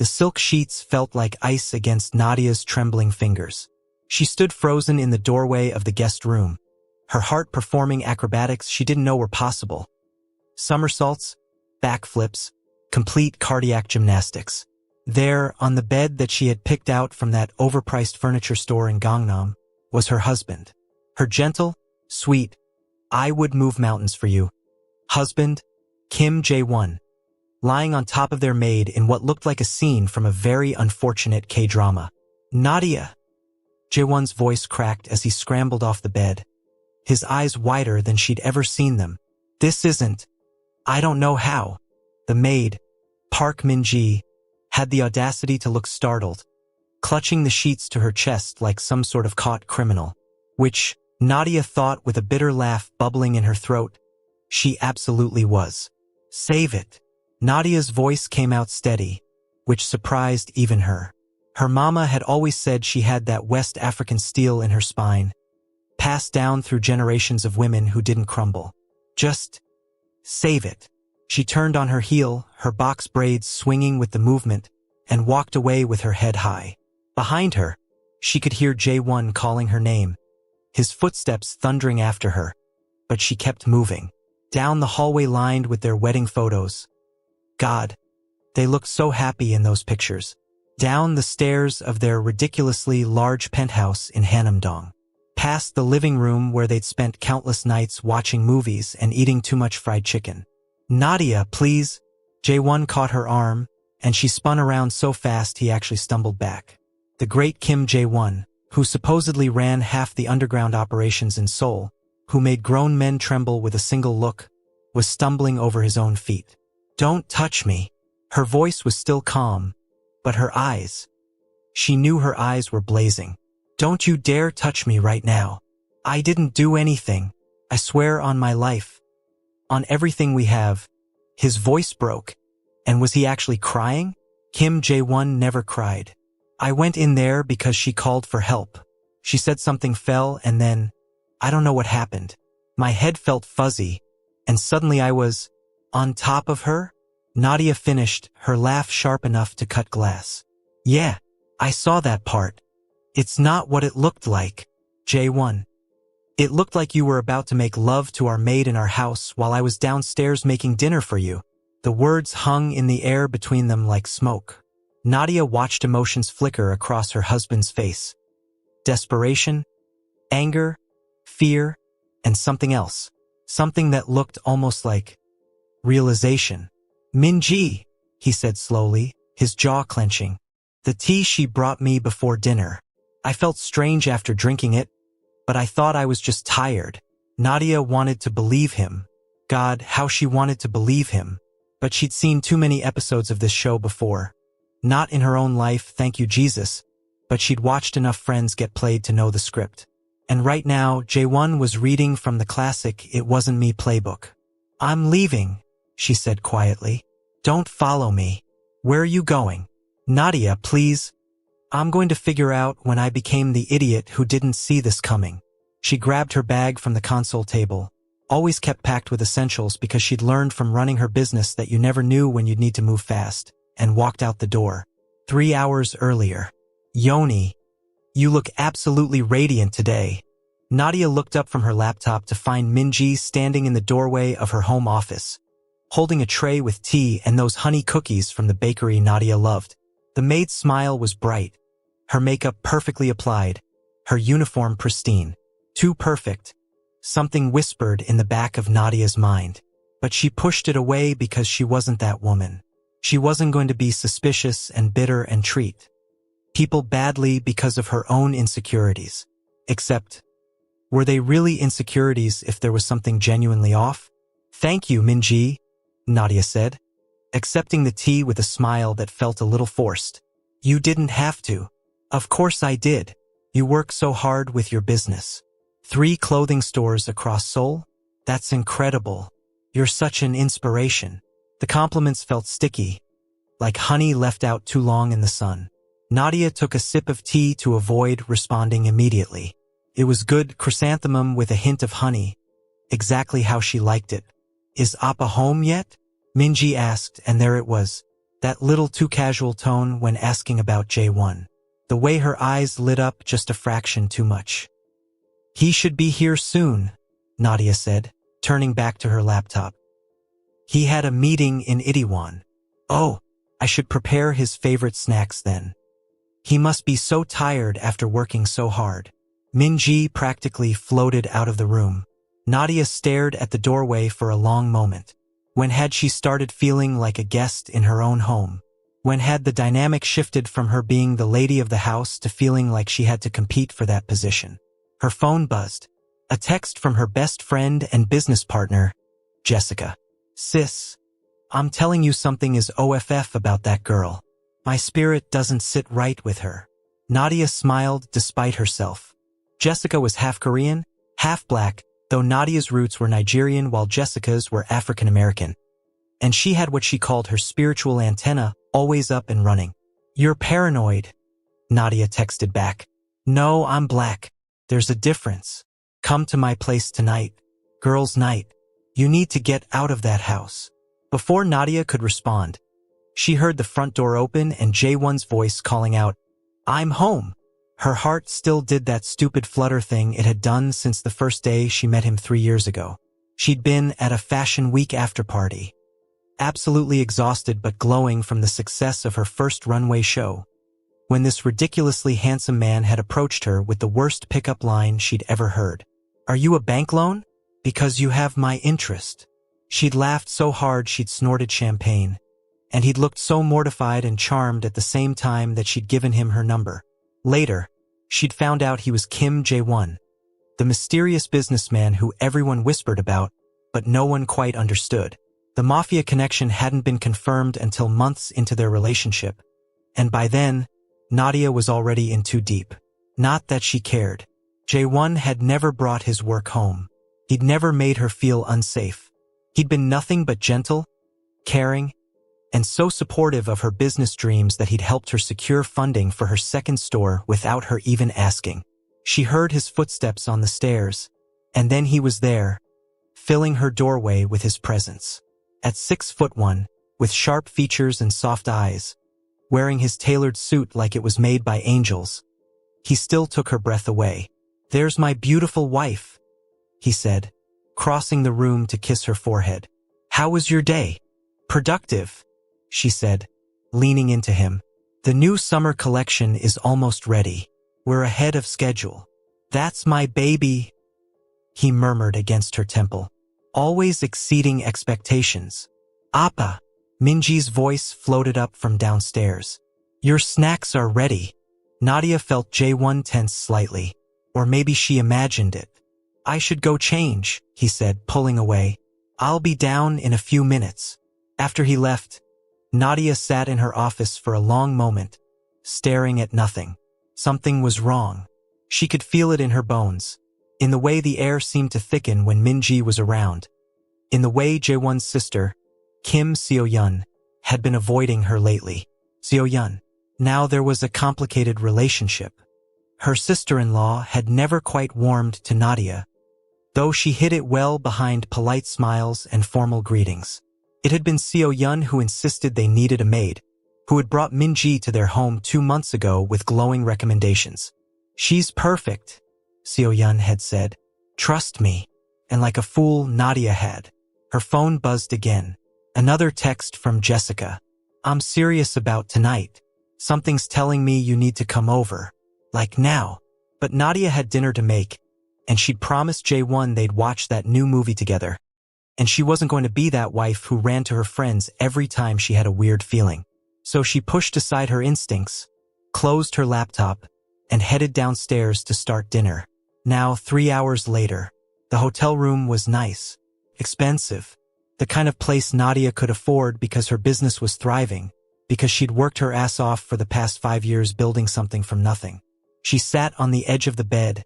The silk sheets felt like ice against Nadia's trembling fingers. She stood frozen in the doorway of the guest room, her heart performing acrobatics she didn't know were possible. Somersaults, backflips, complete cardiac gymnastics. There, on the bed that she had picked out from that overpriced furniture store in Gangnam, was her husband. Her gentle, sweet, I would move mountains for you husband, Kim Jae-won, lying on top of their maid in what looked like a scene from a very unfortunate K-drama. Nadia! Jae-won's voice cracked as he scrambled off the bed, his eyes wider than she'd ever seen them. This isn't. I don't know how. The maid, Park Min-ji, had the audacity to look startled, clutching the sheets to her chest like some sort of caught criminal, which, Nadia thought with a bitter laugh bubbling in her throat, she absolutely was. Save it. Nadia's voice came out steady, which surprised even her. Her mama had always said she had that West African steel in her spine, passed down through generations of women who didn't crumble. Just save it. She turned on her heel, her box braids swinging with the movement, and walked away with her head high. Behind her, she could hear Jae-won calling her name, his footsteps thundering after her, but she kept moving. Down the hallway lined with their wedding photos. God, they looked so happy in those pictures. Down the stairs of their ridiculously large penthouse in Hanamdong. Past the living room where they'd spent countless nights watching movies and eating too much fried chicken. Nadia, please. Jae-won caught her arm, and she spun around so fast he actually stumbled back. The great Kim Jae-won, who supposedly ran half the underground operations in Seoul, who made grown men tremble with a single look, was stumbling over his own feet. Don't touch me. Her voice was still calm, but her eyes. She knew her eyes were blazing. Don't you dare touch me right now. I didn't do anything. I swear on my life. On everything we have. His voice broke. And was he actually crying? Kim Jae-won never cried. I went in there because she called for help. She said something fell and then, I don't know what happened. My head felt fuzzy, and suddenly I was on top of her. Nadia finished, her laugh sharp enough to cut glass. Yeah, I saw that part. It's not what it looked like. Jae-won. It looked like you were about to make love to our maid in our house while I was downstairs making dinner for you. The words hung in the air between them like smoke. Nadia watched emotions flicker across her husband's face. Desperation, anger, fear, and something else. Something that looked almost like realization. Min-ji, he said slowly, his jaw clenching. The tea she brought me before dinner. I felt strange after drinking it, but I thought I was just tired. Nadia wanted to believe him. God, how she wanted to believe him. But she'd seen too many episodes of this show before. Not in her own life, thank you Jesus, but she'd watched enough Friends get played to know the script. And right now, Jae-won was reading from the classic It Wasn't Me playbook. I'm leaving, she said quietly. Don't follow me. Where are you going? Nadia, please. I'm going to figure out when I became the idiot who didn't see this coming. She grabbed her bag from the console table, always kept packed with essentials because she'd learned from running her business that you never knew when you'd need to move fast, and walked out the door. 3 hours earlier. Yoni, you look absolutely radiant today. Nadia looked up from her laptop to find Min-ji standing in the doorway of her home office, holding a tray with tea and those honey cookies from the bakery Nadia loved. The maid's smile was bright, her makeup perfectly applied, her uniform pristine. Too perfect. Something whispered in the back of Nadia's mind. But she pushed it away because she wasn't that woman. She wasn't going to be suspicious and bitter and treat people badly because of her own insecurities. Except, were they really insecurities if there was something genuinely off? Thank you, Min-ji, Nadia said, accepting the tea with a smile that felt a little forced. You didn't have to. Of course I did. You work so hard with your business. 3 clothing stores across Seoul? That's incredible. You're such an inspiration. The compliments felt sticky, like honey left out too long in the sun. Nadia took a sip of tea to avoid responding immediately. It was good chrysanthemum with a hint of honey, exactly how she liked it. Is Appa home yet? Min-ji asked, and there it was, That little too casual tone when asking about J1. The way her eyes lit up just a fraction too much. He should be here soon, Nadia said, turning back to her laptop. He had a meeting in Itaewon. Oh, I should prepare his favorite snacks then. He must be so tired after working so hard. Minji practically floated out of the room. Nadia stared at the doorway for a long moment. When had she started feeling like a guest in her own home? When had the dynamic shifted from her being the lady of the house to feeling like she had to compete for that position? Her phone buzzed. A text from her best friend and business partner, Jessica. Sis, I'm telling you something is OFF about that girl. My spirit doesn't sit right with her. Nadia smiled despite herself. Jessica was half Korean, half black, though Nadia's roots were Nigerian while Jessica's were African American. And she had what she called her spiritual antenna always up and running. You're paranoid, Nadia texted back. No, I'm black. There's a difference. Come to my place tonight. Girls' night. You need to get out of that house. Before Nadia could respond, she heard the front door open and J1's voice calling out, I'm home. Her heart still did that stupid flutter thing it had done since the first day she met him 3 years ago. She'd been at a Fashion Week after party. Absolutely exhausted but glowing from the success of her first runway show, when this ridiculously handsome man had approached her with the worst pickup line she'd ever heard. Are you a bank loan? Because you have my interest. She'd laughed so hard she'd snorted champagne, and he'd looked so mortified and charmed at the same time that she'd given him her number. Later, she'd found out he was Kim J1, the mysterious businessman who everyone whispered about, but no one quite understood. The Mafia connection hadn't been confirmed until months into their relationship, and by then, Nadia was already in too deep. Not that she cared. J1 had never brought his work home. He'd never made her feel unsafe. He'd been nothing but gentle, caring, and so supportive of her business dreams that he'd helped her secure funding for her second store without her even asking. She heard his footsteps on the stairs, and then he was there, filling her doorway with his presence. At 6'1", with sharp features and soft eyes, wearing his tailored suit like it was made by angels, he still took her breath away. There's my beautiful wife, he said, crossing the room to kiss her forehead. How was your day? Productive, she said, leaning into him. The new summer collection is almost ready. We're ahead of schedule. That's my baby, he murmured against her temple, always exceeding expectations. Appa, Minji's voice floated up from downstairs. Your snacks are ready. Nadia felt J1 tense slightly, or maybe she imagined it. I should go change, he said, pulling away. I'll be down in a few minutes. After he left, Nadia sat in her office for a long moment, staring at nothing. Something was wrong. She could feel it in her bones, in the way the air seemed to thicken when Minji was around, in the way J1's sister, Kim Seo-yeon, had been avoiding her lately. Seo-yeon. Now there was a complicated relationship. Her sister-in-law had never quite warmed to Nadia, though she hid it well behind polite smiles and formal greetings. It had been Seo-yeon who insisted they needed a maid, who had brought Minji to their home 2 months ago with glowing recommendations. She's perfect, Seo-yeon had said. Trust me. And like a fool Nadia had. Her phone buzzed again. Another text from Jessica. I'm serious about tonight. Something's telling me you need to come over. Like now. But Nadia had dinner to make, and she'd promised J1 they'd watch that new movie together. And she wasn't going to be that wife who ran to her friends every time she had a weird feeling. So she pushed aside her instincts, closed her laptop, and headed downstairs to start dinner. Now, 3 hours later, the hotel room was nice, expensive, the kind of place Nadia could afford because her business was thriving, because she'd worked her ass off for the past 5 years building something from nothing. She sat on the edge of the bed,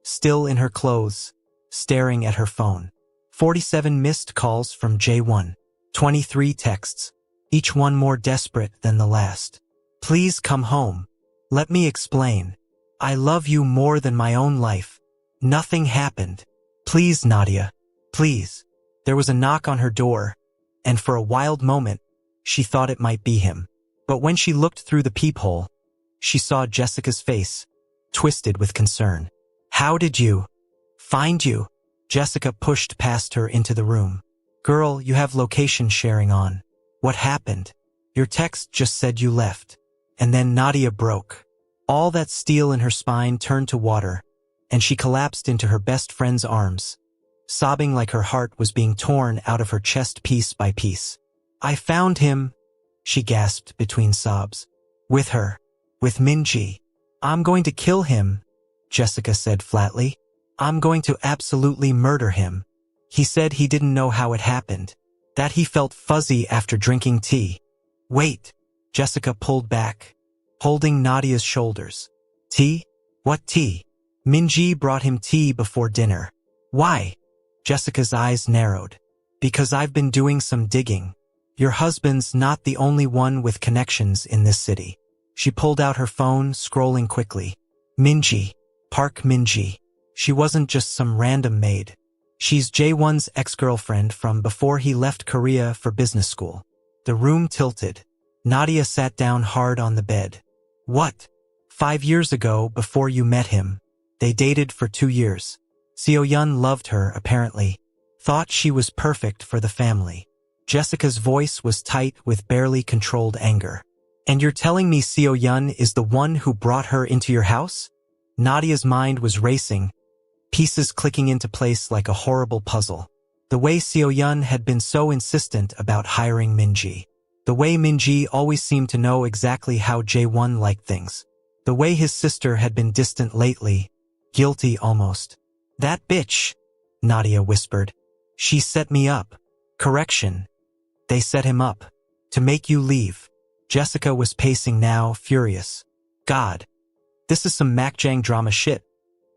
still in her clothes, staring at her phone. 47 missed calls from J1. 23 texts, each one more desperate than the last. Please come home. Let me explain. I love you more than my own life. Nothing happened. Please, Nadia. Please. There was a knock on her door, and for a wild moment, She thought it might be him. But when she looked through the peephole, she saw Jessica's face, twisted with concern. "How did you find you?" Jessica pushed past her into the room. "Girl, you have location sharing on. What happened? Your text just said you left." And then Nadia broke. All that steel in her spine turned to water, and she collapsed into her best friend's arms, sobbing like her heart was being torn out of her chest piece by piece. "I found him," she gasped between sobs. "With her. With Minji. I'm going to kill him," Jessica said flatly. "I'm going to absolutely murder him. He said he didn't know how it happened, that he felt fuzzy after drinking tea." "Wait," Jessica pulled back, holding Nadia's shoulders. "Tea? What tea?" "Minji brought him tea before dinner." "Why?" Jessica's eyes narrowed. "Because I've been doing some digging. Your husband's not the only one with connections in this city." She pulled out her phone, scrolling quickly. Minji. Park Minji. She wasn't just some random maid. She's Jaewon's ex-girlfriend from before he left Korea for business school. The room tilted. Nadia sat down hard on the bed. "What? 5 years ago, before you met him. They dated for 2 years. Seo-yun loved her, apparently. Thought she was perfect for the family." Jessica's voice was tight with barely controlled anger. "And you're telling me Seo-yun is the one who brought her into your house?" Nadia's mind was racing, pieces clicking into place like a horrible puzzle. The way Seo-yun had been so insistent about hiring Minji. The way Minji always seemed to know exactly how Jaewon liked things. The way his sister had been distant lately, guilty almost. "That bitch," Nadia whispered. "She set me up." "Correction. They set him up. To make you leave." Jessica was pacing now, furious. "God. This is some Macjang drama shit.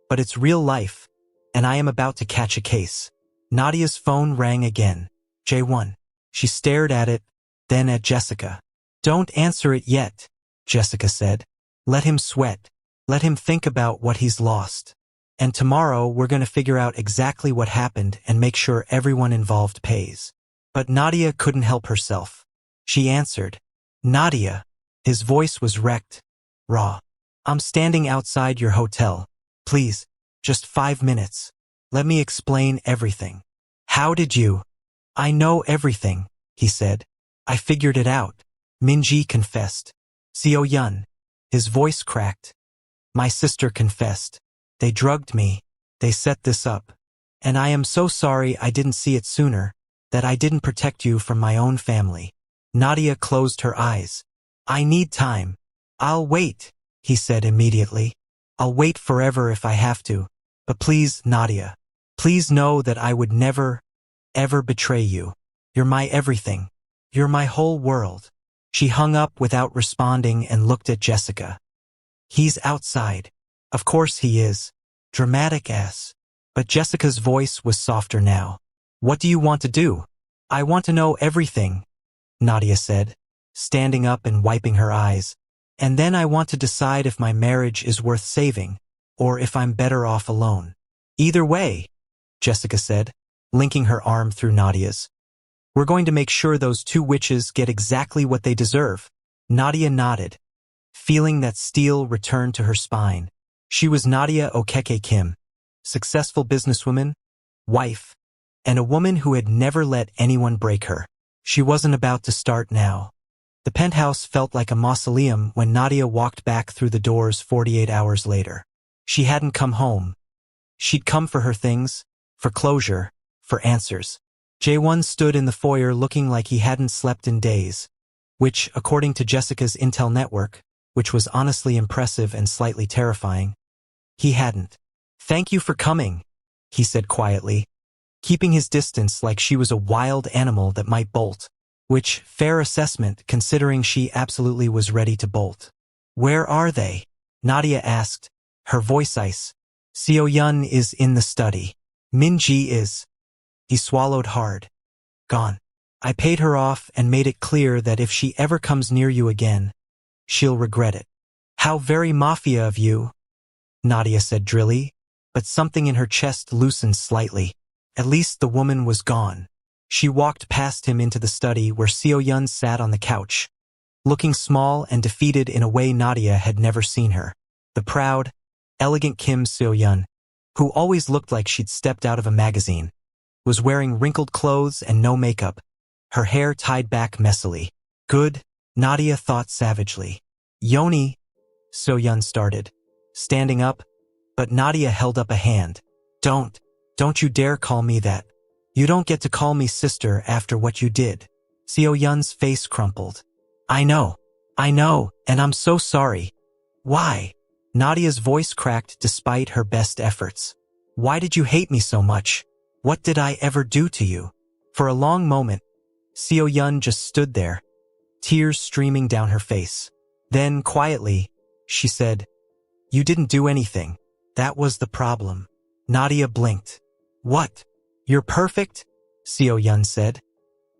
But it's real life, and I am about to catch a case." Nadia's phone rang again. Jaewon. She stared at it, then at Jessica. "Don't answer it yet," Jessica said. "Let him sweat. Let him think about what he's lost. And tomorrow we're going to figure out exactly what happened and make sure everyone involved pays." But Nadia couldn't help herself. She answered. "Nadia." His voice was wrecked, raw. "I'm standing outside your hotel. Please, just 5 minutes. Let me explain everything." "How did you?" "I know everything," he said. "I figured it out." Minji confessed. "Seo-yun." His voice cracked. "My sister confessed. They drugged me. They set this up. And I am so sorry I didn't see it sooner, that I didn't protect you from my own family." Nadia closed her eyes. "I need time." "I'll wait," he said immediately. "I'll wait forever if I have to. But please, Nadia, please know that I would never, ever betray you. You're my everything. You're my whole world." She hung up without responding and looked at Jessica. "He's outside." "Of course he is. Dramatic ass." But Jessica's voice was softer now. "What do you want to do?" "I want to know everything," Nadia said, standing up and wiping her eyes. "And then I want to decide if my marriage is worth saving, or if I'm better off alone." "Either way," Jessica said, linking her arm through Nadia's. "We're going to make sure those 2 witches get exactly what they deserve." Nadia nodded, feeling that steel return to her spine. She was Nadia Okeke Kim, successful businesswoman, wife, and a woman who had never let anyone break her. She wasn't about to start now. The penthouse felt like a mausoleum when Nadia walked back through the doors 48 hours later. She hadn't come home. She'd come for her things, for closure, for answers. Jaewon stood in the foyer looking like he hadn't slept in days, which, according to Jessica's intel network, which was honestly impressive and slightly terrifying, he hadn't. "Thank you for coming," he said quietly, keeping his distance like she was a wild animal that might bolt. Which, fair assessment considering she absolutely was ready to bolt. "Where are they?" Nadia asked, her voice ice. "Seo-yun is in the study. Minji is." He swallowed hard. "Gone. I paid her off and made it clear that if she ever comes near you again, she'll regret it." "How very Mafia of you," Nadia said drily, but something in her chest loosened slightly. At least the woman was gone. She walked past him into the study where Seo-yun sat on the couch, looking small and defeated in a way Nadia had never seen her. The proud, elegant Kim Seo-yun, who always looked like she'd stepped out of a magazine, was wearing wrinkled clothes and no makeup, her hair tied back messily. Good, Nadia thought savagely. Yoni, Seo-yun started, standing up, but Nadia held up a hand. Don't you dare call me that. You don't get to call me sister after what you did. Seo-yun's face crumpled. I know, and I'm so sorry. Why? Nadia's voice cracked despite her best efforts. Why did you hate me so much? What did I ever do to you? For a long moment, Seo-yun just stood there, tears streaming down her face. Then, quietly, she said, You didn't do anything. That was the problem. Nadia blinked. What? You're perfect? Seo-yun said,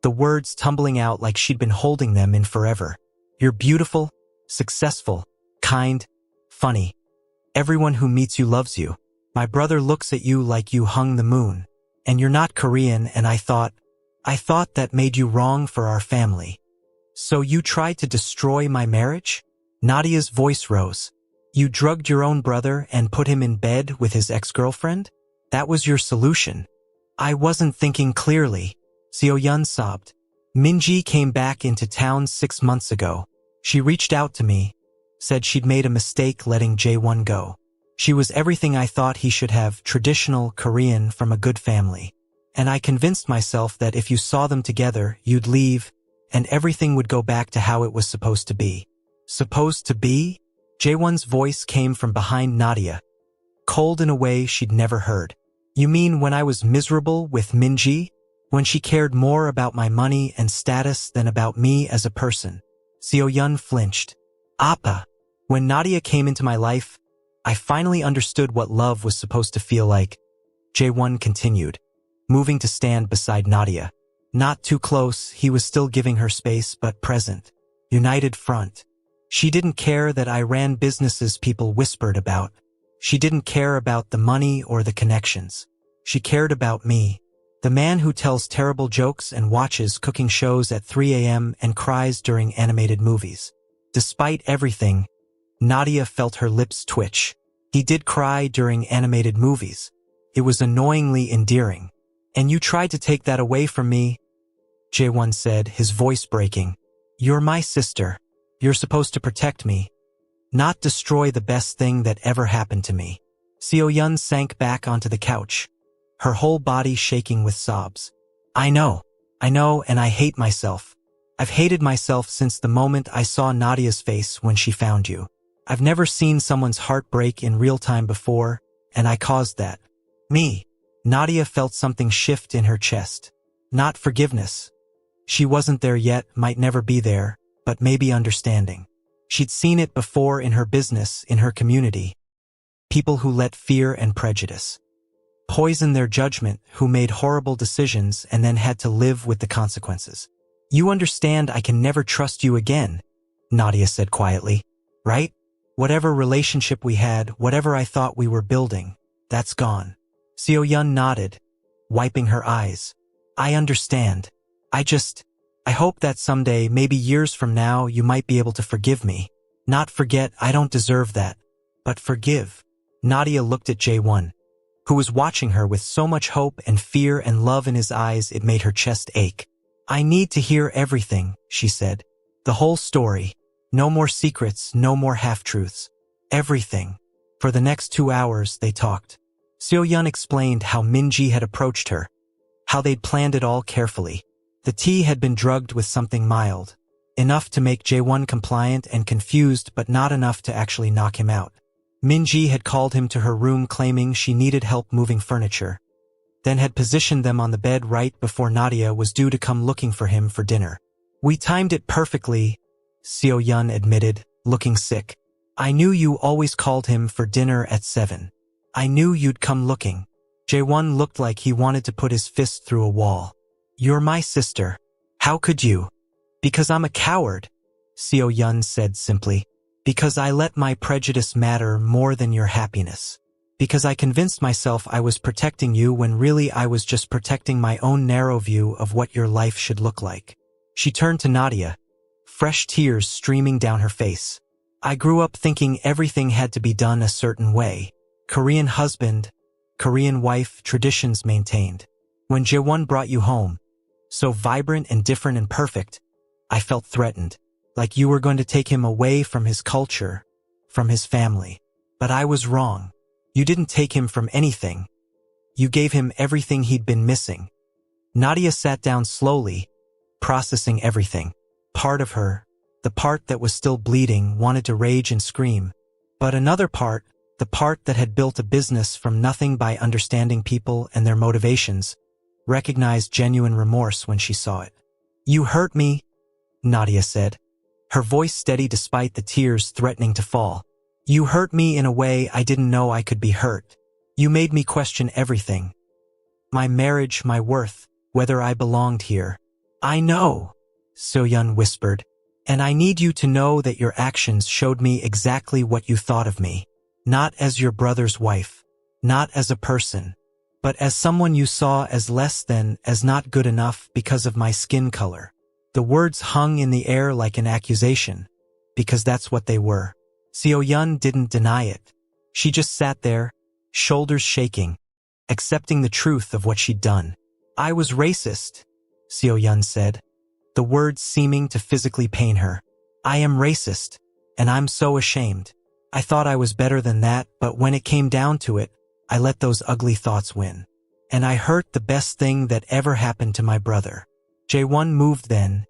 the words tumbling out like she'd been holding them in forever. You're beautiful, successful, kind, funny. Everyone who meets you loves you. My brother looks at you like you hung the moon. And you're not Korean, and I thought that made you wrong for our family. So you tried to destroy my marriage? Nadia's voice rose. You drugged your own brother and put him in bed with his ex-girlfriend? That was your solution. I wasn't thinking clearly. Seo-yun sobbed. Minji came back into town 6 months ago. She reached out to me, said she'd made a mistake letting Jae-won go. She was everything I thought he should have, traditional Korean from a good family. And I convinced myself that if you saw them together, you'd leave, and everything would go back to how it was supposed to be. Supposed to be? Jae-won's voice came from behind Nadia, cold in a way she'd never heard. You mean when I was miserable with Minji? When she cared more about my money and status than about me as a person? Seo-yun flinched. Appa. When Nadia came into my life, I finally understood what love was supposed to feel like. Jae-won continued, moving to stand beside Nadia. Not too close, he was still giving her space but present. United front. She didn't care that I ran businesses people whispered about. She didn't care about the money or the connections. She cared about me, the man who tells terrible jokes and watches cooking shows at 3 a.m. and cries during animated movies. Despite everything, Nadia felt her lips twitch. He did cry during animated movies. It was annoyingly endearing. And you tried to take that away from me, Jae-won said, his voice breaking. You're my sister. You're supposed to protect me, not destroy the best thing that ever happened to me. Seo-yun sank back onto the couch, her whole body shaking with sobs. I know, and I hate myself. I've hated myself since the moment I saw Nadia's face when she found you. I've never seen someone's heart break in real time before, and I caused that. Me. Nadia felt something shift in her chest. Not forgiveness. She wasn't there yet, might never be there, but maybe understanding. She'd seen it before in her business, in her community. People who let fear and prejudice poison their judgment, who made horrible decisions and then had to live with the consequences. You understand I can never trust you again, Nadia said quietly, right? Whatever relationship we had, whatever I thought we were building, that's gone. Seo-yun nodded, wiping her eyes. I understand. I hope that someday, maybe years from now, you might be able to forgive me. Not forget, I don't deserve that, but forgive. Nadia looked at Jae-won, who was watching her with so much hope and fear and love in his eyes it made her chest ache. I need to hear everything, she said. The whole story. No more secrets, no more half-truths. Everything. For the next 2 hours, they talked. Seo-yun explained how Minji had approached her, how they'd planned it all carefully. The tea had been drugged with something mild, enough to make Jae-won compliant and confused but not enough to actually knock him out. Minji had called him to her room claiming she needed help moving furniture, then had positioned them on the bed right before Nadia was due to come looking for him for dinner. We timed it perfectly, Seo-yun admitted, looking sick. I knew you always called him for dinner at 7. I knew you'd come looking. Jae-won looked like he wanted to put his fist through a wall. You're my sister. How could you? Because I'm a coward, Seo-yun said simply. Because I let my prejudice matter more than your happiness. Because I convinced myself I was protecting you when really I was just protecting my own narrow view of what your life should look like. She turned to Nadia, fresh tears streaming down her face. I grew up thinking everything had to be done a certain way. Korean husband, Korean wife, traditions maintained. When Jaewon brought you home, so vibrant and different and perfect, I felt threatened. Like you were going to take him away from his culture, from his family. But I was wrong. You didn't take him from anything. You gave him everything he'd been missing. Nadia sat down slowly, processing everything. Part of her, the part that was still bleeding, wanted to rage and scream. But another part, the part that had built a business from nothing by understanding people and their motivations, recognized genuine remorse when she saw it. You hurt me, Nadia said, her voice steady despite the tears threatening to fall. You hurt me in a way I didn't know I could be hurt. You made me question everything. My marriage, my worth, whether I belonged here. I know, So-yeon whispered, and I need you to know that your actions showed me exactly what you thought of me. Not as your brother's wife, not as a person, but as someone you saw as less than, as not good enough because of my skin color. The words hung in the air like an accusation, because that's what they were. So-yeon didn't deny it. She just sat there, shoulders shaking, accepting the truth of what she'd done. I was racist, So-yeon said, the words seeming to physically pain her. I am racist, and I'm so ashamed. I thought I was better than that, but when it came down to it, I let those ugly thoughts win. And I hurt the best thing that ever happened to my brother. Jaewon moved then,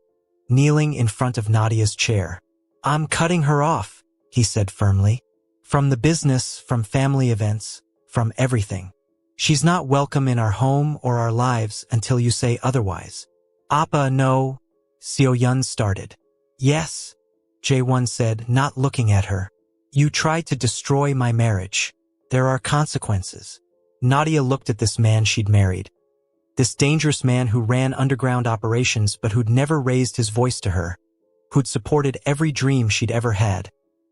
kneeling in front of Nadia's chair. I'm cutting her off, he said firmly. From the business, from family events, from everything. She's not welcome in our home or our lives until you say otherwise. Appa, no, So-yeon started. Yes, Jaewon said, not looking at her. You tried to destroy my marriage. There are consequences. Nadia looked at this man she'd married. This dangerous man who ran underground operations but who'd never raised his voice to her, who'd supported every dream she'd ever had,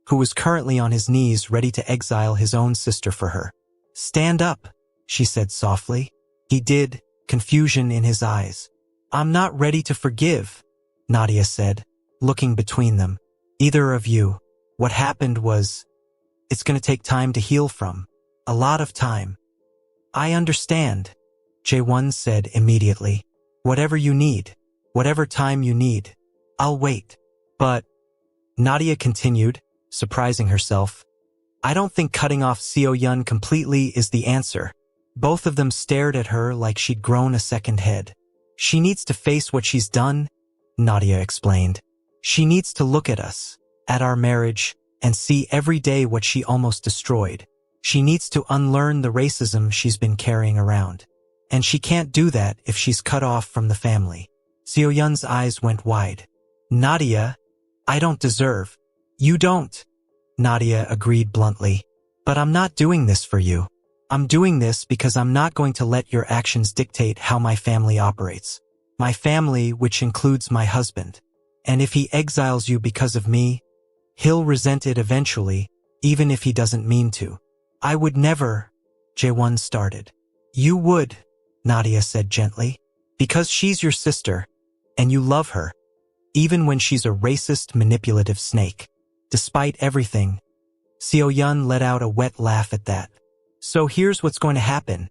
who was currently on his knees ready to exile his own sister for her. Stand up, she said softly. He did, confusion in his eyes. I'm not ready to forgive, Nadia said, looking between them. Either of you. What happened was, it's going to take time to heal from. A lot of time. I understand, Jaewon said immediately. Whatever you need, whatever time you need, I'll wait. But, Nadia continued, surprising herself, I don't think cutting off So-yeon completely is the answer. Both of them stared at her like she'd grown a second head. She needs to face what she's done, Nadia explained. She needs to look at us, at our marriage, and see every day what she almost destroyed. She needs to unlearn the racism she's been carrying around. And she can't do that if she's cut off from the family. So-yeon's eyes went wide. Nadia, I don't deserve. You don't, Nadia agreed bluntly. But I'm not doing this for you. I'm doing this because I'm not going to let your actions dictate how my family operates. My family, which includes my husband. And if he exiles you because of me, he'll resent it eventually, even if he doesn't mean to. I would never, Jaewon started. You would, Nadia said gently, because she's your sister, and you love her, even when she's a racist, manipulative snake. Despite everything, So-yeon let out a wet laugh at that. So here's what's going to happen,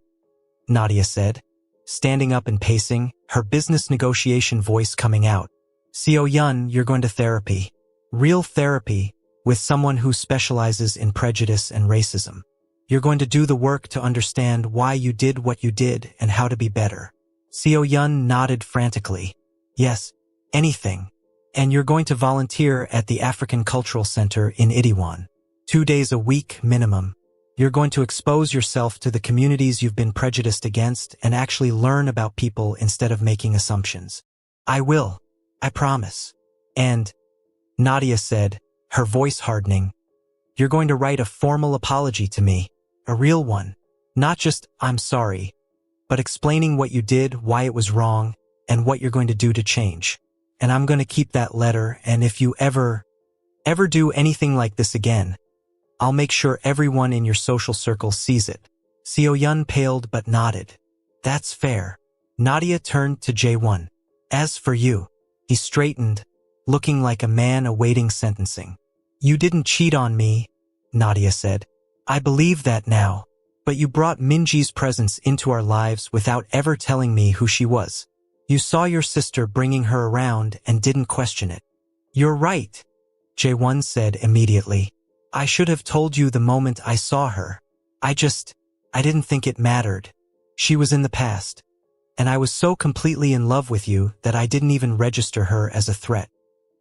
Nadia said, standing up and pacing, her business negotiation voice coming out. So-yeon, you're going to therapy. Real therapy, with someone who specializes in prejudice and racism. You're going to do the work to understand why you did what you did and how to be better. So-yeon nodded frantically. Yes, anything. And you're going to volunteer at the African Cultural Center in Itaewon. 2 days a week minimum. You're going to expose yourself to the communities you've been prejudiced against and actually learn about people instead of making assumptions. I will. I promise. And, Nadia said, her voice hardening, you're going to write a formal apology to me. A real one. Not just, I'm sorry, but explaining what you did, why it was wrong, and what you're going to do to change. And I'm going to keep that letter, and if you ever do anything like this again, I'll make sure everyone in your social circle sees it. Seo-yun paled but nodded. That's fair. Nadia turned to Jae-won. As for you, he straightened, looking like a man awaiting sentencing. You didn't cheat on me, Nadia said. I believe that now. But you brought Minji's presence into our lives without ever telling me who she was. You saw your sister bringing her around and didn't question it. You're right, Jae-won said immediately. I should have told you the moment I saw her. I didn't think it mattered. She was in the past. And I was so completely in love with you that I didn't even register her as a threat.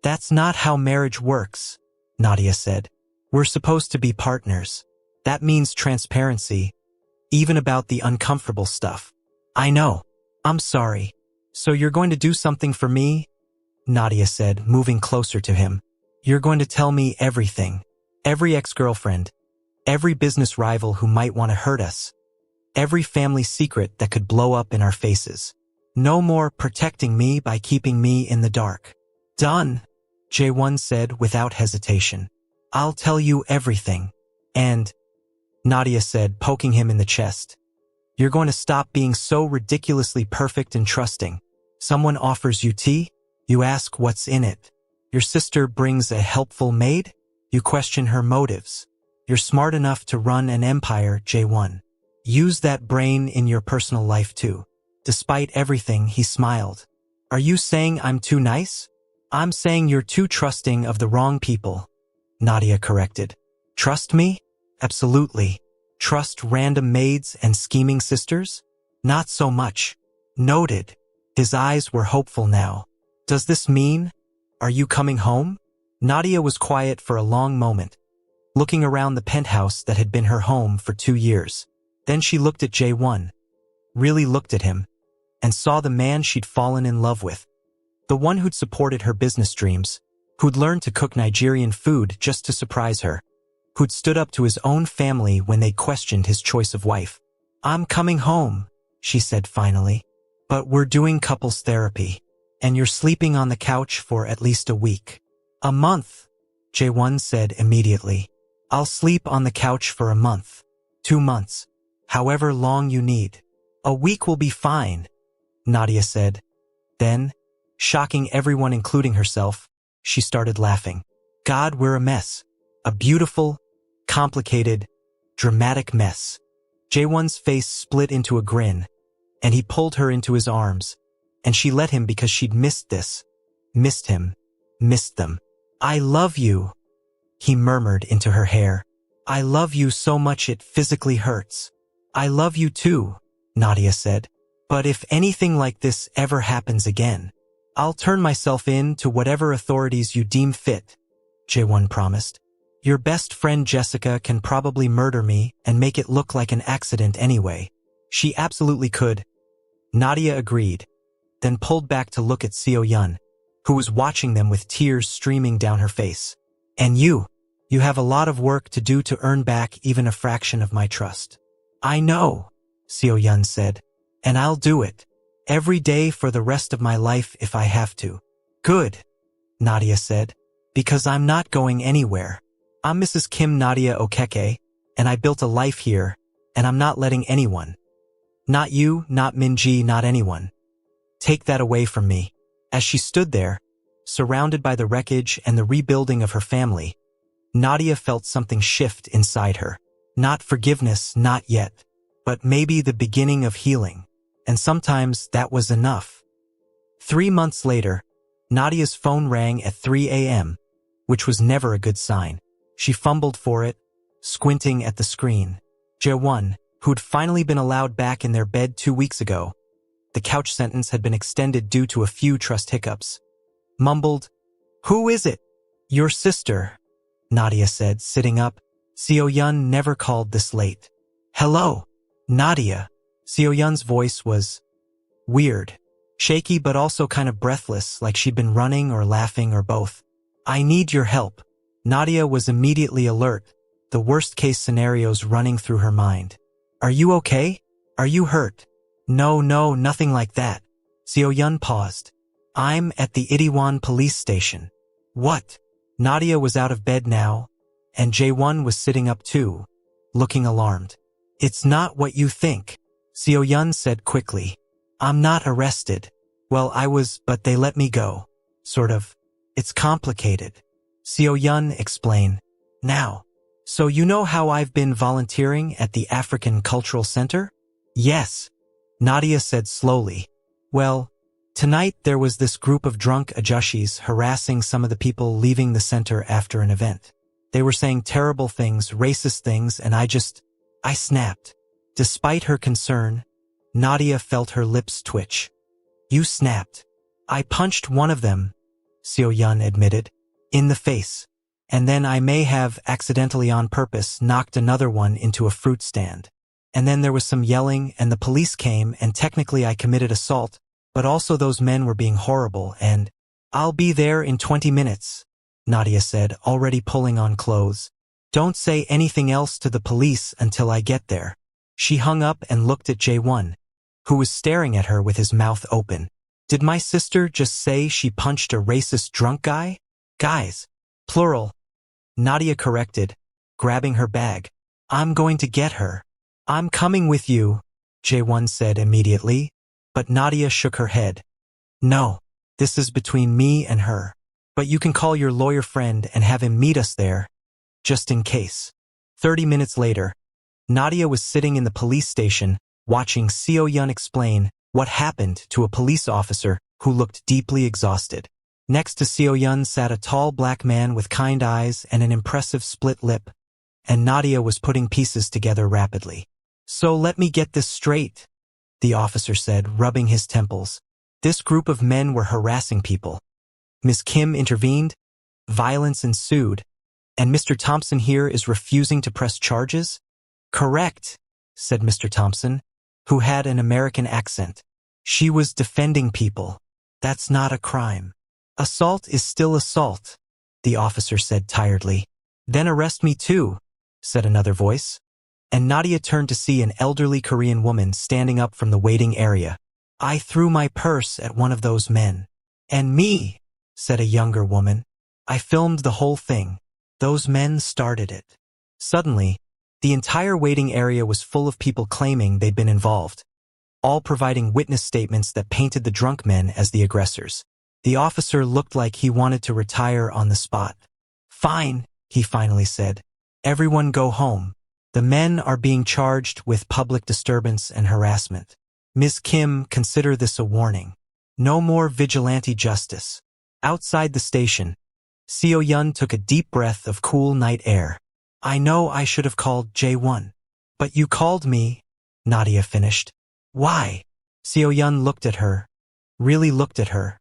That's not how marriage works, Nadia said. We're supposed to be partners. That means transparency, even about the uncomfortable stuff. I know. I'm sorry. So you're going to do something for me? Nadia said, moving closer to him. You're going to tell me everything. Every ex-girlfriend. Every business rival who might want to hurt us. Every family secret that could blow up in our faces. No more protecting me by keeping me in the dark. Done, Jae-won said without hesitation. I'll tell you everything. And, Nadia said, poking him in the chest. You're going to stop being so ridiculously perfect and trusting. Someone offers you tea, you ask what's in it. Your sister brings a helpful maid, you question her motives. You're smart enough to run an empire, Jae-won. Use that brain in your personal life too. Despite everything, he smiled. Are you saying I'm too nice? I'm saying you're too trusting of the wrong people, Nadia corrected. Trust me? Absolutely. Trust random maids and scheming sisters? Not so much. Noted. His eyes were hopeful now. Does this mean? Are you coming home? Nadia was quiet for a long moment, looking around the penthouse that had been her home for 2 years. Then she looked at Jae-won, really looked at him, and saw the man she'd fallen in love with. The one who'd supported her business dreams, who'd learned to cook Nigerian food just to surprise her, who'd stood up to his own family when they questioned his choice of wife. I'm coming home, she said finally. But we're doing couples therapy, and you're sleeping on the couch for at least a week. A month, Jae-won said immediately. I'll sleep on the couch for a month. 2 months. However long you need. A week will be fine, Nadia said. Then, shocking everyone including herself, she started laughing. God, we're a mess. A beautiful, complicated, dramatic mess. Jae-won's face split into a grin, and he pulled her into his arms, and she let him because she'd missed this. Missed him. Missed them. I love you, he murmured into her hair. I love you so much it physically hurts. I love you too, Nadia said. But if anything like this ever happens again, I'll turn myself in to whatever authorities you deem fit, Jae-won promised. Your best friend Jessica can probably murder me and make it look like an accident anyway. She absolutely could. Nadia agreed, then pulled back to look at Seo-yun, who was watching them with tears streaming down her face. And you have a lot of work to do to earn back even a fraction of my trust. I know, Seo-yun said, and I'll do it. Every day for the rest of my life if I have to. Good, Nadia said, because I'm not going anywhere. I'm Mrs. Kim Nadia Okeke, and I built a life here, and I'm not letting anyone. Not you, not Minji, not anyone. Take that away from me. As she stood there, surrounded by the wreckage and the rebuilding of her family, Nadia felt something shift inside her. Not forgiveness, not yet, but maybe the beginning of healing. And sometimes that was enough. 3 months later, Nadia's phone rang at 3 a.m., which was never a good sign. She fumbled for it, squinting at the screen. Jae-won, who'd finally been allowed back in their bed 2 weeks ago, the couch sentence had been extended due to a few trust hiccups, mumbled, "Who is it?" "Your sister," Nadia said, sitting up. Seo-yun never called this late. "Hello, Nadia." Seo-yun's voice was weird, shaky but also kind of breathless, like she'd been running or laughing or both. "I need your help." Nadia was immediately alert, the worst-case scenarios running through her mind. "Are you okay? Are you hurt?" No, nothing like that." Seo-yun paused. "I'm at the Itaewon police station." "What?" Nadia was out of bed now, and Jae-won was sitting up too, looking alarmed. "It's not what you think," Seo-yun said quickly. "I'm not arrested. Well, I was, but they let me go. Sort of. It's complicated." Seo-yun explained. "Now. So you know how I've been volunteering at the African Cultural Center?" "Yes," Nadia said slowly. "Well, tonight there was this group of drunk ajushis harassing some of the people leaving the center after an event. They were saying terrible things, racist things, and I snapped." Despite her concern, Nadia felt her lips twitch. "You snapped." "I punched one of them," Seo-yun admitted, "in the face. And then I may have, accidentally on purpose, knocked another one into a fruit stand. And then there was some yelling and the police came and technically I committed assault, but also those men were being horrible and I'll be there in 20 minutes, Nadia said, already pulling on clothes. "Don't say anything else to the police until I get there." She hung up and looked at Jae-won, who was staring at her with his mouth open. "Did my sister just say she punched a racist drunk guy?" "Guys. Plural," Nadia corrected, grabbing her bag. "I'm going to get her." "I'm coming with you," Jae-won said immediately, but Nadia shook her head. "No, this is between me and her. But you can call your lawyer friend and have him meet us there, just in case." 30 minutes later, Nadia was sitting in the police station, watching Seo-yun explain what happened to a police officer who looked deeply exhausted. Next to Seo-yun sat a tall black man with kind eyes and an impressive split lip, and Nadia was putting pieces together rapidly. "So let me get this straight," the officer said, rubbing his temples. "This group of men were harassing people. Ms. Kim intervened, violence ensued, and Mr. Thompson here is refusing to press charges?" "Correct," said Mr. Thompson, who had an American accent. "She was defending people. That's not a crime." "Assault is still assault," the officer said tiredly. "Then arrest me too," said another voice. And Nadia turned to see an elderly Korean woman standing up from the waiting area. "I threw my purse at one of those men." "And me," said a younger woman. "I filmed the whole thing. Those men started it." Suddenly, the entire waiting area was full of people claiming they'd been involved, all providing witness statements that painted the drunk men as the aggressors. The officer looked like he wanted to retire on the spot. "Fine," he finally said. "Everyone go home. The men are being charged with public disturbance and harassment. Ms. Kim, consider this a warning. No more vigilante justice." Outside the station, Seo-yun took a deep breath of cool night air. "I know I should have called Jae-won. But you called me," Nadia finished. "Why?" Seo-yun looked at her, really looked at her,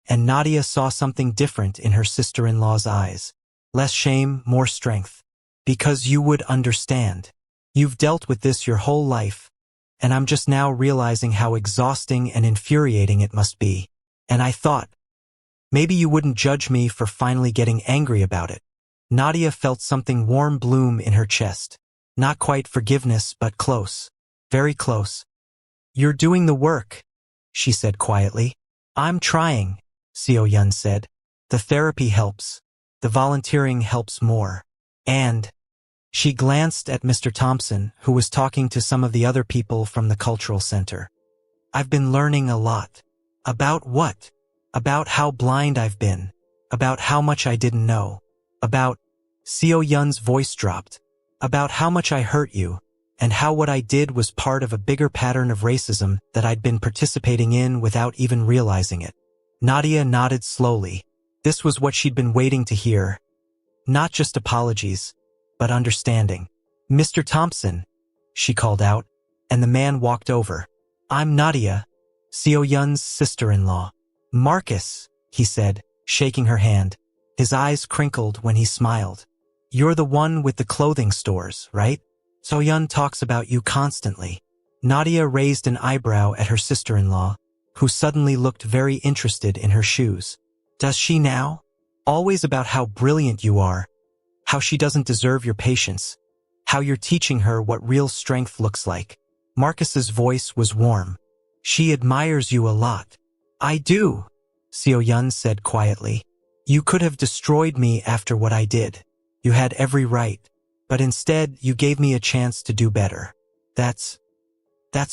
and Nadia saw something different in her sister-in-law's eyes. Less shame, more strength. "Because you would understand. You've dealt with this your whole life, and I'm just now realizing how exhausting and infuriating it must be. And I thought, maybe you wouldn't judge me for finally getting angry about it." Nadia felt something warm bloom in her chest. Not quite forgiveness, but close. Very close. "You're doing the work," she said quietly. "I'm trying," Seo-yun said. "The therapy helps. The volunteering helps more. And..." She glanced at Mr. Thompson, who was talking to some of the other people from the cultural center. "I've been learning a lot." "About what?" "About how blind I've been. About how much I didn't know. About..." Seo-yun's voice dropped. "About how much I hurt you, and how what I did was part of a bigger pattern of racism that I'd been participating in without even realizing it." Nadia nodded slowly. This was what she'd been waiting to hear. Not just apologies, but understanding. "Mr. Thompson," she called out, and the man walked over. "I'm Nadia, Seo-yun's sister-in-law." "Marcus," he said, shaking her hand. His eyes crinkled when he smiled. "You're the one with the clothing stores, right? Seo-yun talks about you constantly." Nadia raised an eyebrow at her sister-in-law, who suddenly looked very interested in her shoes. "Does she now? Always about how brilliant you are, how she doesn't deserve your patience, how you're teaching her what real strength looks like." Marcus's voice was warm. "She admires you a lot." "I do," Seo-yun said quietly. "You could have destroyed me after what I did. You had every right. But instead, you gave me a chance to do better. That's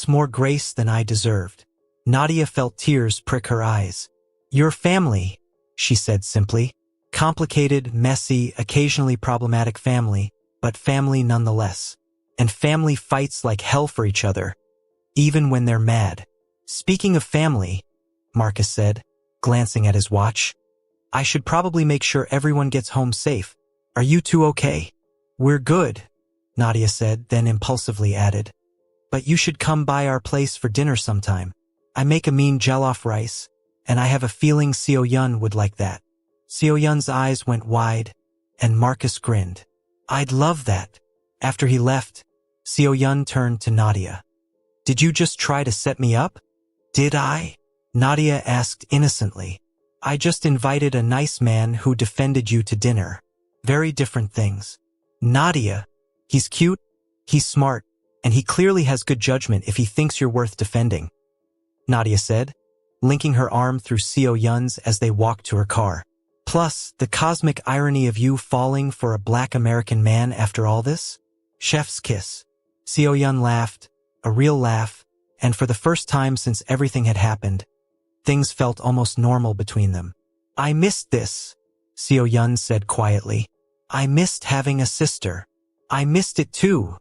more grace than I deserved. Nadia felt tears prick her eyes. Your family, she said simply. Complicated, messy, occasionally problematic family, but family nonetheless. And family fights like hell for each other, even when they're mad. Speaking of family, Marcus said, glancing at his watch, I should probably make sure everyone gets home safe. Are you two okay? We're good, Nadia said, then impulsively added. But you should come by our place for dinner sometime. I make a mean jollof rice, and I have a feeling Seo Yun would like that. Seo Yun's eyes went wide, and Marcus grinned. I'd love that. After he left, Seo Yun turned to Nadia. Did you just try to set me up? Did I? Nadia asked innocently. I just invited a nice man who defended you to dinner. Very different things. Nadia, he's cute, he's smart, and he clearly has good judgment if he thinks you're worth defending, Nadia said, linking her arm through Seo Yun's as they walked to her car. Plus, the cosmic irony of you falling for a black American man after all this? Chef's kiss. Seo Yun laughed, a real laugh, and for the first time since everything had happened, things felt almost normal between them. I missed this, Seo Yun said quietly. I missed having a sister. I missed it too,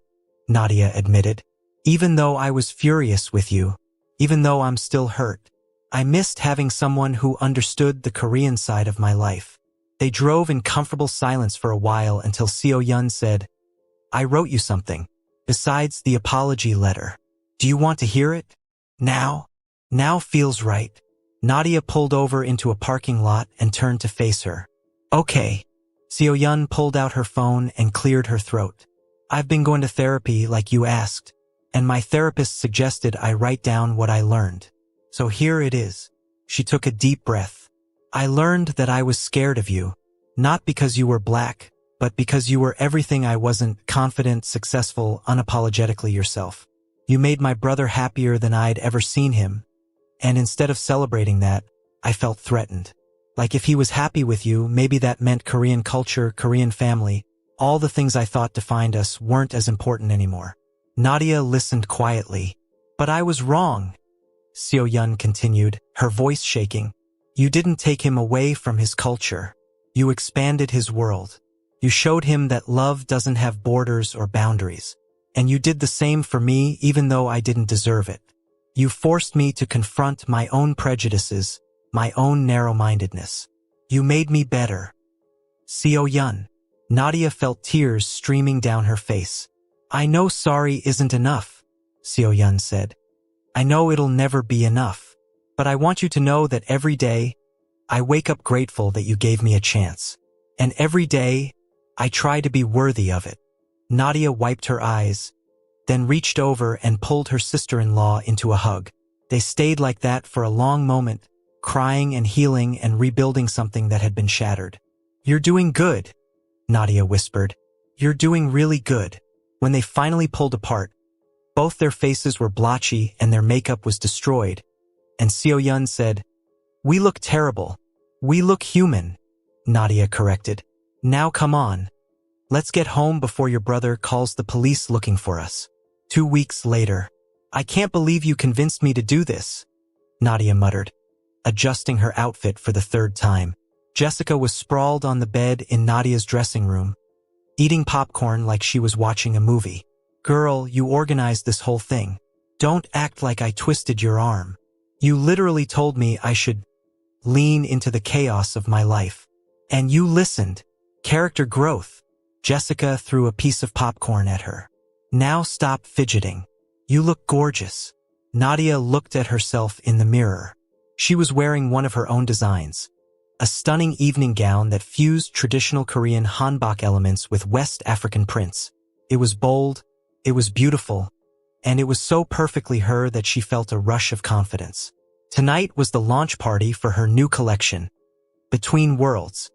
Nadia admitted. Even though I was furious with you, even though I'm still hurt, I missed having someone who understood the Korean side of my life. They drove in comfortable silence for a while until Seo Yun said, I wrote you something, besides the apology letter. Do you want to hear it? Now? Now feels right. Nadia pulled over into a parking lot and turned to face her. Okay. Seo Yun pulled out her phone and cleared her throat. I've been going to therapy like you asked, and my therapist suggested I write down what I learned. So here it is. She took a deep breath. I learned that I was scared of you, not because you were black, but because you were everything I wasn't: confident, successful, unapologetically yourself. You made my brother happier than I'd ever seen him, and instead of celebrating that, I felt threatened. Like if he was happy with you, maybe that meant Korean culture, Korean family, all the things I thought defined us weren't as important anymore. Nadia listened quietly. But I was wrong, Seo Yun continued, her voice shaking. You didn't take him away from his culture. You expanded his world. You showed him that love doesn't have borders or boundaries. And you did the same for me even though I didn't deserve it. You forced me to confront my own prejudices, my own narrow-mindedness. You made me better. Seo Yun. Nadia felt tears streaming down her face. I know sorry isn't enough, Seo Yun said. I know it'll never be enough. But I want you to know that every day, I wake up grateful that you gave me a chance. And every day, I try to be worthy of it. Nadia wiped her eyes, then reached over and pulled her sister-in-law into a hug. They stayed like that for a long moment, crying and healing and rebuilding something that had been shattered. You're doing good, Nadia whispered. You're doing really good. When they finally pulled apart, both their faces were blotchy and their makeup was destroyed, and Seo Yun said, We look terrible. We look human, Nadia corrected. Now come on. Let's get home before your brother calls the police looking for us. 2 weeks later. I can't believe you convinced me to do this, Nadia muttered, adjusting her outfit for the third time. Jessica was sprawled on the bed in Nadia's dressing room, eating popcorn like she was watching a movie. Girl, you organized this whole thing. Don't act like I twisted your arm. You literally told me I should lean into the chaos of my life. And you listened. Character growth. Jessica threw a piece of popcorn at her. Now stop fidgeting. You look gorgeous. Nadia looked at herself in the mirror. She was wearing one of her own designs. A stunning evening gown that fused traditional Korean hanbok elements with West African prints. It was bold, it was beautiful, and it was so perfectly her that she felt a rush of confidence. Tonight was the launch party for her new collection, Between Worlds.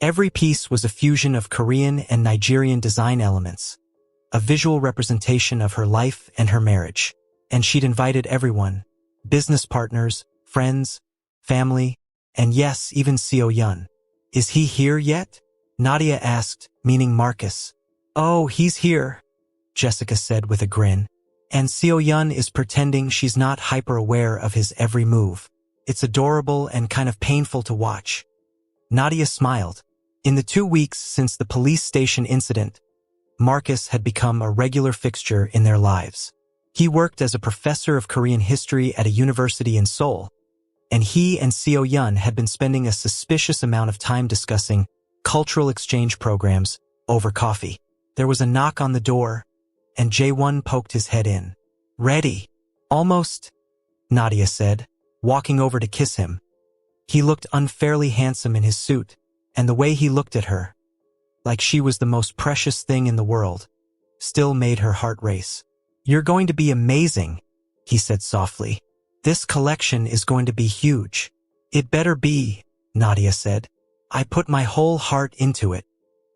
Every piece was a fusion of Korean and Nigerian design elements, a visual representation of her life and her marriage. And she'd invited everyone, business partners, friends, family, and yes, even Seo Yun. Is he here yet? Nadia asked, meaning Marcus. "Oh, he's here," Jessica said with a grin. "And Seo-yun is pretending she's not hyper-aware of his every move. It's adorable and kind of painful to watch." Nadia smiled. In the 2 weeks since the police station incident, Marcus had become a regular fixture in their lives. He worked as a professor of Korean history at a university in Seoul, and he and Seo-yun had been spending a suspicious amount of time discussing cultural exchange programs over coffee. There was a knock on the door, and Jae-won poked his head in. "Ready?" "Almost," Nadia said, walking over to kiss him. He looked unfairly handsome in his suit, and the way he looked at her, like she was the most precious thing in the world, still made her heart race. "You're going to be amazing," he said softly. "This collection is going to be huge." "It better be," Nadia said. "I put my whole heart into it."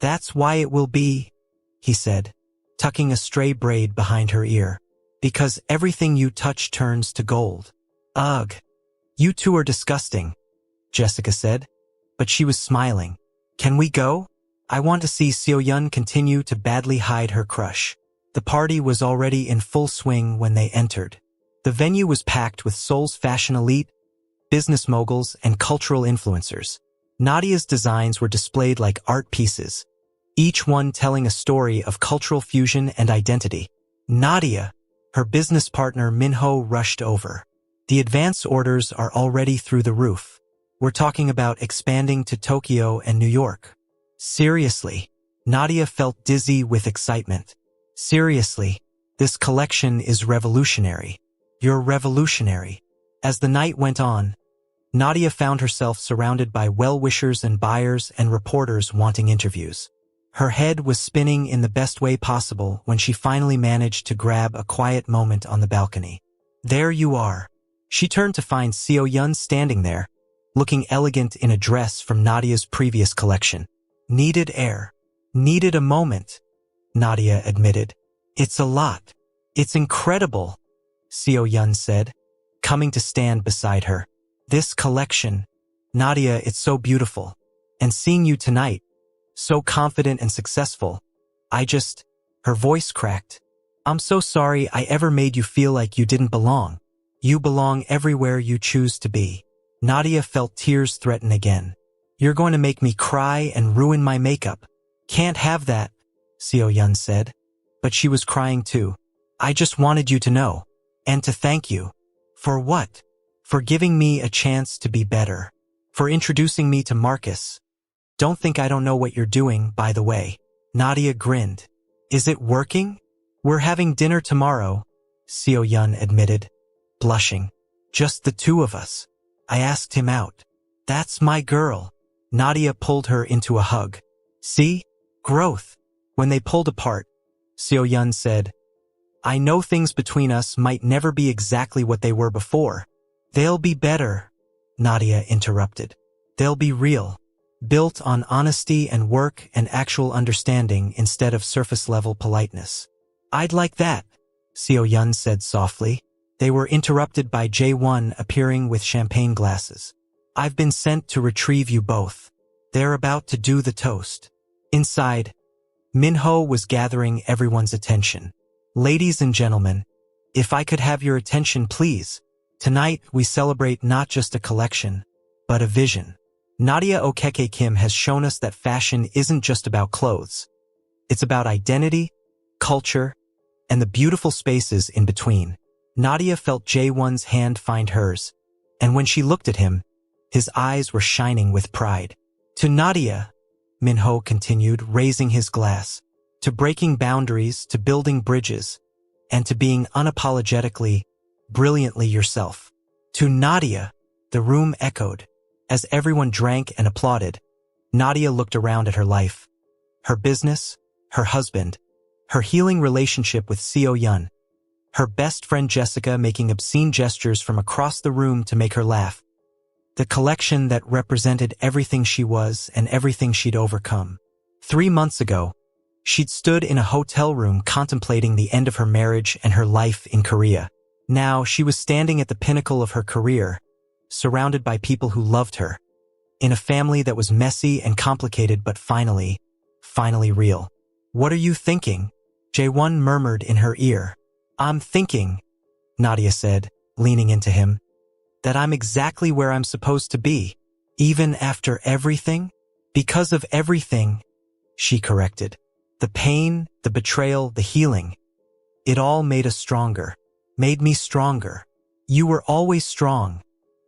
"That's why it will be," he said, tucking a stray braid behind her ear. "Because everything you touch turns to gold." "Ugh. You two are disgusting," Jessica said, but she was smiling. "Can we go? I want to see Seo-yun continue to badly hide her crush." The party was already in full swing when they entered. The venue was packed with Seoul's fashion elite, business moguls, and cultural influencers. Nadia's designs were displayed like art pieces, each one telling a story of cultural fusion and identity. Nadia, her business partner Minho, rushed over. "The advance orders are already through the roof. We're talking about expanding to Tokyo and New York." "Seriously?" Nadia felt dizzy with excitement. "Seriously, this collection is revolutionary." "You're revolutionary." As the night went on, Nadia found herself surrounded by well-wishers and buyers and reporters wanting interviews. Her head was spinning in the best way possible when she finally managed to grab a quiet moment on the balcony. "There you are." She turned to find Seo-yun standing there, looking elegant in a dress from Nadia's previous collection. "Needed air. Needed a moment," Nadia admitted. "It's a lot. It's incredible," Seo-yun said, coming to stand beside her. "This collection, Nadia, it's so beautiful. And seeing you tonight, so confident and successful, her voice cracked. "I'm so sorry I ever made you feel like you didn't belong. You belong everywhere you choose to be." Nadia felt tears threaten again. "You're going to make me cry and ruin my makeup." "Can't have that," Seo-yun said, but she was crying too. "I just wanted you to know, and to thank you." "For what?" "For giving me a chance to be better. For introducing me to Marcus. Don't think I don't know what you're doing, by the way." Nadia grinned. "Is it working?" "We're having dinner tomorrow," Seo-yun admitted, blushing. "Just the two of us. I asked him out." "That's my girl." Nadia pulled her into a hug. "See? Growth." When they pulled apart, Seo-yun said, "I know things between us might never be exactly what they were before." "They'll be better," Nadia interrupted. "They'll be real, built on honesty and work and actual understanding instead of surface-level politeness." "I'd like that," Seo-yun said softly. They were interrupted by Jae-won appearing with champagne glasses. "I've been sent to retrieve you both." They're about to do the toast. Inside, Minho was gathering everyone's attention. "Ladies and gentlemen, if I could have your attention, please. Tonight, we celebrate not just a collection, but a vision." Nadia Okeke Kim has shown us that fashion isn't just about clothes. It's about identity, culture, and the beautiful spaces in between. Nadia felt Jae-won's hand find hers, and when she looked at him, his eyes were shining with pride. "To Nadia," Minho continued, raising his glass, "to breaking boundaries, to building bridges, and to being unapologetically, brilliantly yourself." "To Nadia," the room echoed. As everyone drank and applauded, Nadia looked around at her life, her business, her husband, her healing relationship with Seo-yun, her best friend Jessica making obscene gestures from across the room to make her laugh. The collection that represented everything she was and everything she'd overcome. 3 months ago, she'd stood in a hotel room contemplating the end of her marriage and her life in Korea. Now she was standing at the pinnacle of her career, surrounded by people who loved her, in a family that was messy and complicated but finally finally real. What are you thinking? Jae-won murmured in her ear. I'm thinking, Nadia said, leaning into him, that I'm exactly where I'm supposed to be. Even after everything? Because of everything, she corrected. The pain, the betrayal, the healing. It all made us stronger. Made me stronger. You were always strong,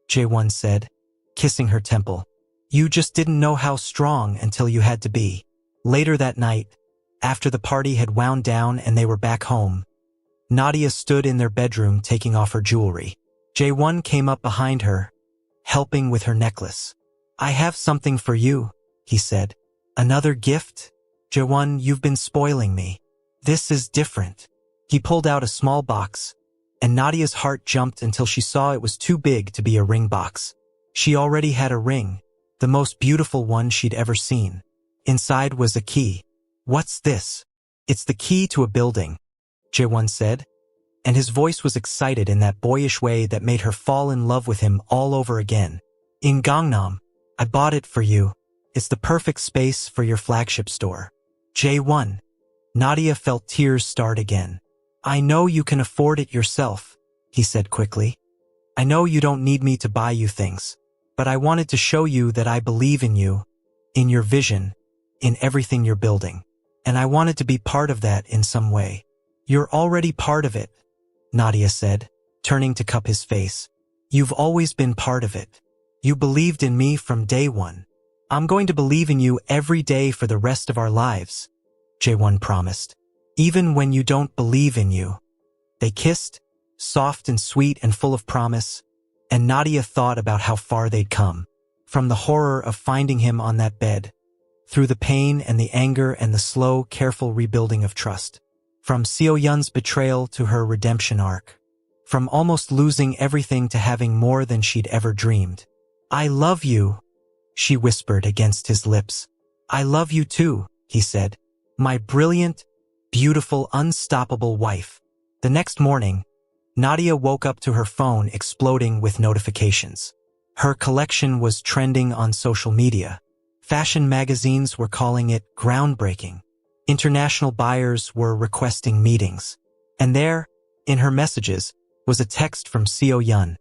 Jae-won said, kissing her temple. You just didn't know how strong until you had to be. Later that night, after the party had wound down and they were back home, Nadia stood in their bedroom taking off her jewelry. Jae-won came up behind her, helping with her necklace. I have something for you, he said. Another gift? Jae-won, you've been spoiling me. This is different. He pulled out a small box, and Nadia's heart jumped until she saw it was too big to be a ring box. She already had a ring, the most beautiful one she'd ever seen. Inside was a key. What's this? It's the key to a building, Jae-won said, and his voice was excited in that boyish way that made her fall in love with him all over again. In Gangnam, I bought it for you. It's the perfect space for your flagship store. Jae-won. Nadia felt tears start again. I know you can afford it yourself, he said quickly. I know you don't need me to buy you things, but I wanted to show you that I believe in you, in your vision, in everything you're building. And I wanted to be part of that in some way. You're already part of it, Nadia said, turning to cup his face. You've always been part of it. You believed in me from day one. I'm going to believe in you every day for the rest of our lives, Jae-won promised. Even when you don't believe in you. They kissed, soft and sweet and full of promise, and Nadia thought about how far they'd come. From the horror of finding him on that bed, through the pain and the anger and the slow, careful rebuilding of trust. From Seo-yeon's betrayal to her redemption arc. From almost losing everything to having more than she'd ever dreamed. I love you, she whispered against his lips. I love you too, he said. My brilliant, beautiful, unstoppable wife. The next morning, Nadia woke up to her phone exploding with notifications. Her collection was trending on social media. Fashion magazines were calling it groundbreaking. International buyers were requesting meetings. And there, in her messages, was a text from Seo-yeon.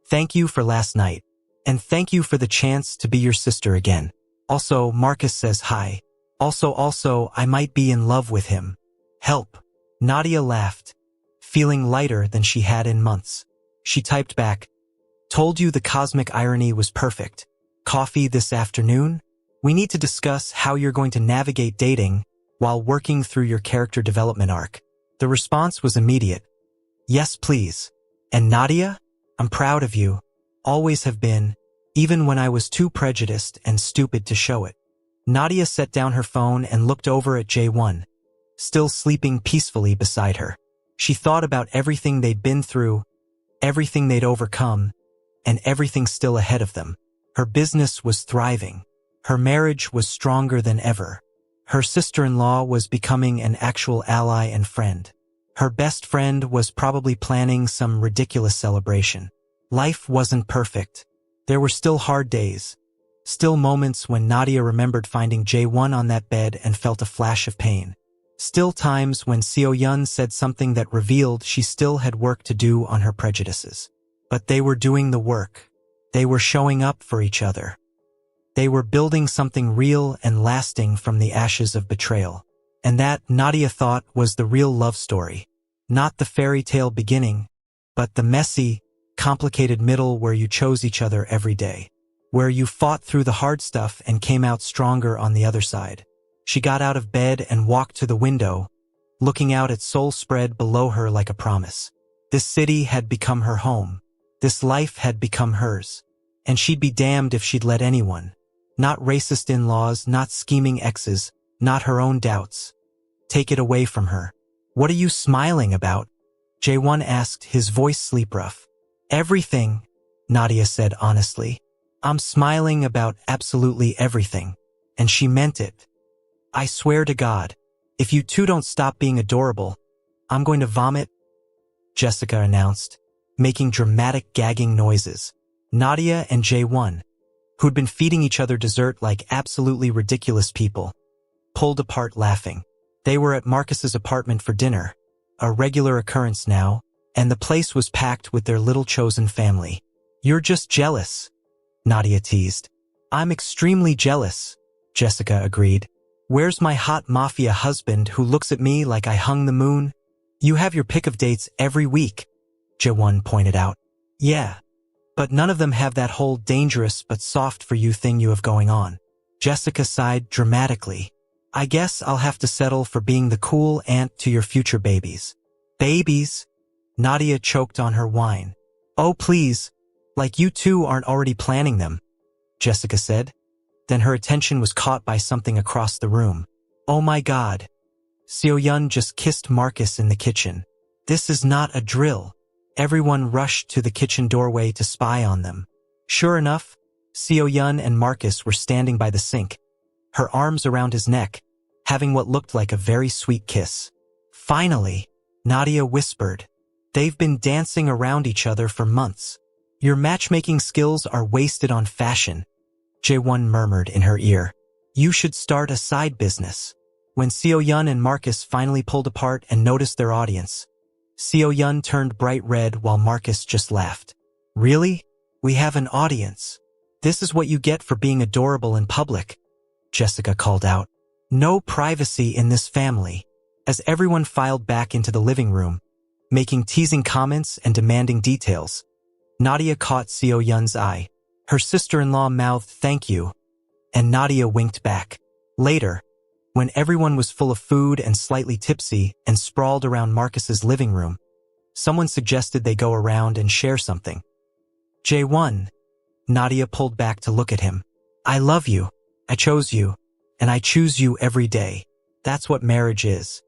Thank you for last night. And thank you for the chance to be your sister again. Also, Marcus says hi. Also, I might be in love with him. Help. Nadia laughed, feeling lighter than she had in months. She typed back, told you the cosmic irony was perfect. Coffee this afternoon? We need to discuss how you're going to navigate dating while working through your character development arc. The response was immediate. Yes, please. And Nadia? I'm proud of you. Always have been, even when I was too prejudiced and stupid to show it. Nadia set down her phone and looked over at Jae-won, still sleeping peacefully beside her. She thought about everything they'd been through, everything they'd overcome, and everything still ahead of them. Her business was thriving. Her marriage was stronger than ever. Her sister-in-law was becoming an actual ally and friend. Her best friend was probably planning some ridiculous celebration. Life wasn't perfect. There were still hard days. Still moments when Nadia remembered finding Jae-won on that bed and felt a flash of pain. Still times when Seo-yeon said something that revealed she still had work to do on her prejudices. But they were doing the work. They were showing up for each other. They were building something real and lasting from the ashes of betrayal. And that, Nadia thought, was the real love story. Not the fairy tale beginning, but the messy, complicated middle where you chose each other every day. Where you fought through the hard stuff and came out stronger on the other side. She got out of bed and walked to the window, looking out at Seoul spread below her like a promise. This city had become her home. This life had become hers. And she'd be damned if she'd let anyone, not racist in-laws, not scheming exes, not her own doubts, take it away from her. What are you smiling about? Jae-won asked, his voice sleep rough. Everything, Nadia said honestly. I'm smiling about absolutely everything. And she meant it. I swear to God, if you two don't stop being adorable, I'm going to vomit, Jessica announced, making dramatic gagging noises. Nadia and Jae-won, who'd been feeding each other dessert like absolutely ridiculous people, pulled apart laughing. They were at Marcus's apartment for dinner, a regular occurrence now, and the place was packed with their little chosen family. "You're just jealous," Nadia teased. "I'm extremely jealous," Jessica agreed. "Where's my hot mafia husband who looks at me like I hung the moon?" "You have your pick of dates every week," Jaewon pointed out. "Yeah, but none of them have that whole dangerous but soft for you thing you have going on." Jessica sighed dramatically. "I guess I'll have to settle for being the cool aunt to your future babies." "Babies?" Nadia choked on her wine. "Oh please, like you two aren't already planning them," Jessica said. Then her attention was caught by something across the room. "Oh my god. Seo-yun just kissed Marcus in the kitchen. This is not a drill." Everyone rushed to the kitchen doorway to spy on them. Sure enough, Seo-yun and Marcus were standing by the sink, her arms around his neck, having what looked like a very sweet kiss. "Finally," Nadia whispered. "They've been dancing around each other for months." "Your matchmaking skills are wasted on fashion," Jaewon murmured in her ear. "You should start a side business." When Seo-yun and Marcus finally pulled apart and noticed their audience, Seo-yun turned bright red while Marcus just laughed. "Really? We have an audience. This is what you get for being adorable in public," Jessica called out. "No privacy in this family." As everyone filed back into the living room, making teasing comments and demanding details, Nadia caught Seo-yun's eye. Her sister-in-law mouthed "thank you," and Nadia winked back. Later, when everyone was full of food and slightly tipsy and sprawled around Marcus's living room, someone suggested they go around and share something. "Jaewon," Nadia pulled back to look at him. "I love you. I chose you, and I choose you every day. That's what marriage is.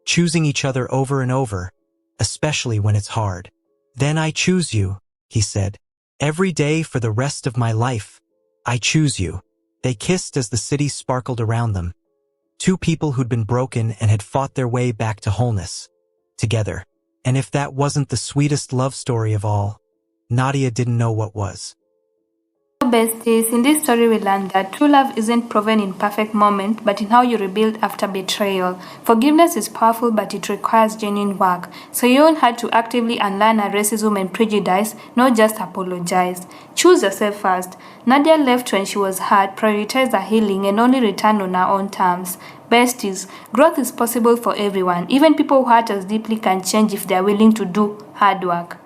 Choosing each other over and over, especially when it's hard." "Then I choose you," he said. "Every day for the rest of my life. I choose you." They kissed as the city sparkled around them. Two people who'd been broken and had fought their way back to wholeness. Together. And if that wasn't the sweetest love story of all, Nadia didn't know what was. Besties, in this story we learned that true love isn't proven in perfect moment, but in how you rebuild after betrayal. Forgiveness is powerful, but it requires genuine work. So Yoon had to actively unlearn her racism and prejudice, not just apologize. Choose yourself first. Nadia left when she was hurt, prioritized her healing, and only returned on her own terms. Besties, growth is possible for everyone. Even people who hurt us deeply can change if they are willing to do hard work.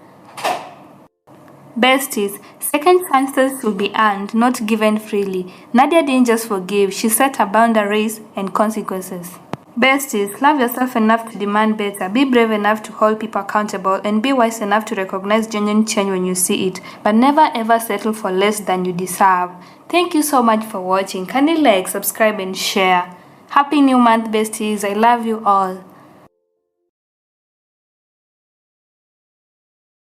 Besties, second chances will be earned, not given freely. Nadia didn't just forgive, she set her boundaries and consequences. Besties, love yourself enough to demand better, be brave enough to hold people accountable, and be wise enough to recognize genuine change when you see it, but never ever settle for less than you deserve. Thank you so much for watching. Kindly like, subscribe, and share. Happy new month, besties. I love you all.